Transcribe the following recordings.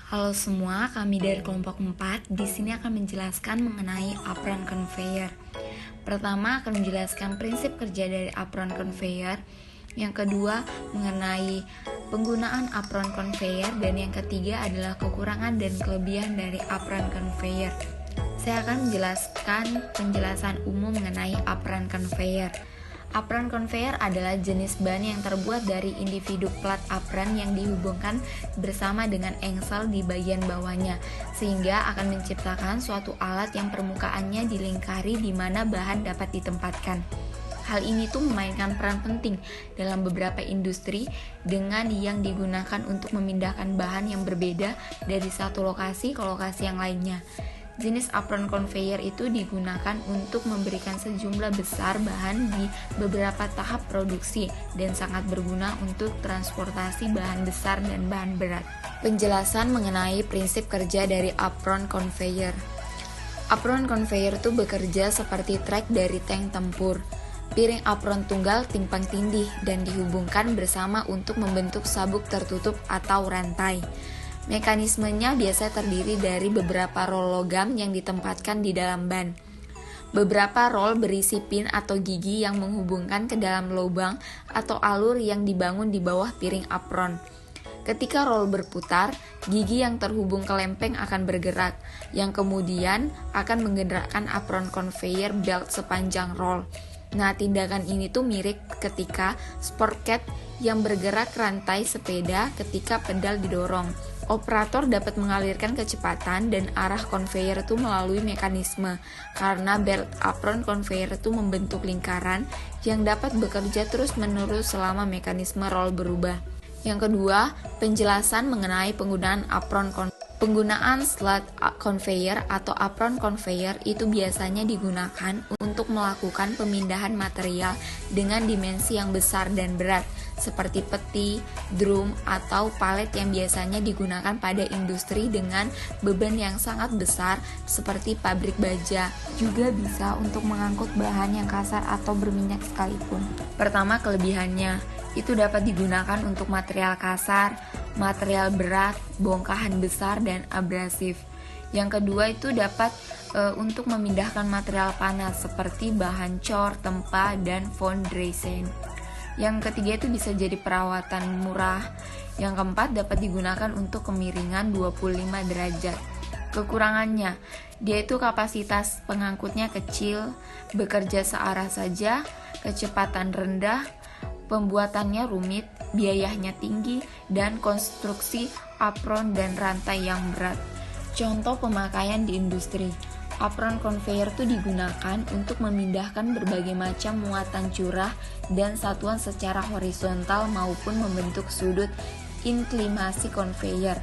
Halo semua, kami dari kelompok 4 di sini akan menjelaskan mengenai apron conveyor. Pertama akan menjelaskan prinsip kerja dari apron conveyor. Yang kedua mengenai penggunaan apron conveyor, dan yang ketiga adalah kekurangan dan kelebihan dari apron conveyor. Saya akan menjelaskan penjelasan umum mengenai apron conveyor. Apron conveyor adalah jenis ban yang terbuat dari individu plat apron yang dihubungkan bersama dengan engsel di bagian bawahnya, sehingga akan menciptakan suatu alat yang permukaannya dilingkari di mana bahan dapat ditempatkan. Hal ini tuh memainkan peran penting dalam beberapa industri dengan yang digunakan untuk memindahkan bahan yang berbeda dari satu lokasi ke lokasi yang lainnya. Jenis apron conveyor itu digunakan untuk memberikan sejumlah besar bahan di beberapa tahap produksi dan sangat berguna untuk transportasi bahan besar dan bahan berat. Penjelasan mengenai prinsip kerja dari apron conveyor. Apron conveyor itu bekerja seperti trek dari tank tempur. Piring apron tunggal timpang tindih dan dihubungkan bersama untuk membentuk sabuk tertutup atau rantai. Mekanismenya biasa terdiri dari beberapa rol logam yang ditempatkan di dalam ban. Beberapa rol berisi pin atau gigi yang menghubungkan ke dalam lubang atau alur yang dibangun di bawah piring apron. Ketika rol berputar, gigi yang terhubung ke lempeng akan bergerak, yang kemudian akan menggerakkan apron conveyor belt sepanjang rol. Nah, tindakan ini tuh mirip ketika sportcat yang bergerak rantai sepeda ketika pedal didorong. Operator dapat mengalirkan kecepatan dan arah conveyor itu melalui mekanisme, karena belt apron conveyor itu membentuk lingkaran yang dapat bekerja terus-menerus selama mekanisme roll berubah. Yang kedua, penjelasan mengenai penggunaan apron conveyor. Penggunaan slot conveyor atau apron conveyor itu biasanya digunakan untuk melakukan pemindahan material dengan dimensi yang besar dan berat, seperti peti, drum, atau palet yang biasanya digunakan pada industri dengan beban yang sangat besar seperti pabrik baja. Juga bisa untuk mengangkut bahan yang kasar atau berminyak sekalipun. Pertama, kelebihannya itu dapat digunakan untuk material kasar, material berat, bongkahan besar, dan abrasif. Yang kedua itu dapat untuk memindahkan material panas seperti bahan cor, tempa, dan foundation. Yang ketiga itu bisa jadi perawatan murah. Yang keempat dapat digunakan untuk kemiringan 25 derajat. Kekurangannya, dia itu kapasitas pengangkutnya kecil, bekerja searah saja, kecepatan rendah, pembuatannya rumit, biayanya tinggi, dan konstruksi apron dan rantai yang berat. Contoh pemakaian di industri. Apron conveyor itu digunakan untuk memindahkan berbagai macam muatan curah dan satuan secara horizontal maupun membentuk sudut inklinasi conveyor.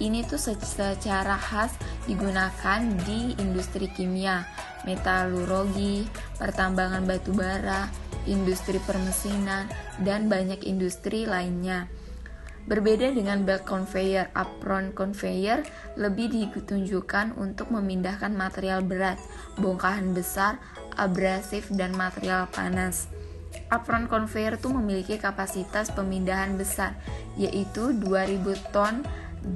Ini tuh secara khas digunakan di industri kimia, metalurgi, pertambangan batu bara, industri permesinan, dan banyak industri lainnya. Berbeda dengan belt conveyor, apron conveyor lebih ditunjukkan untuk memindahkan material berat, bongkahan besar, abrasif, dan material panas. Apron conveyor itu memiliki kapasitas pemindahan besar, yaitu 2000 ton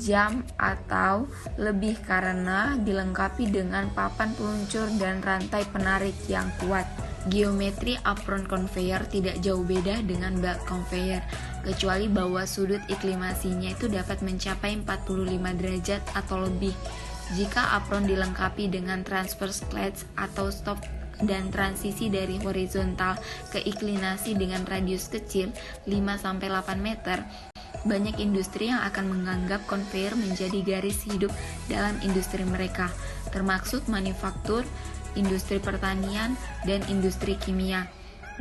jam atau lebih karena dilengkapi dengan papan peluncur dan rantai penarik yang kuat. Geometri apron conveyor tidak jauh beda dengan belt conveyor, kecuali bahwa sudut inklinasinya itu dapat mencapai 45 derajat atau lebih. Jika apron dilengkapi dengan transverse clutch atau stop dan transisi dari horizontal ke inklinasi dengan radius kecil 5-8 meter, banyak industri yang akan menganggap conveyor menjadi garis hidup dalam industri mereka, termasuk manufaktur, industri pertanian, dan industri kimia.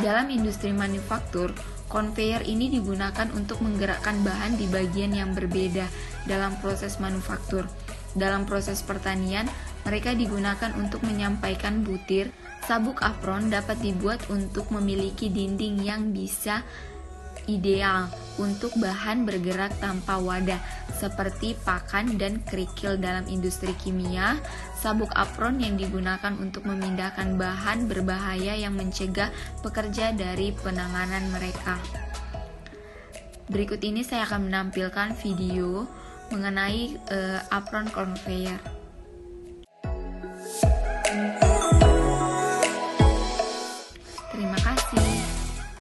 Dalam industri manufaktur, conveyor ini digunakan untuk menggerakkan bahan di bagian yang berbeda dalam proses manufaktur. Dalam proses pertanian, mereka digunakan untuk menyampaikan butir. Sabuk apron dapat dibuat untuk memiliki dinding yang bisa ideal untuk bahan bergerak tanpa wadah seperti pakan dan kerikil. Dalam industri kimia, sabuk apron yang digunakan untuk memindahkan bahan berbahaya yang mencegah pekerja dari penanganan mereka. Berikut ini saya akan menampilkan video mengenai apron conveyor.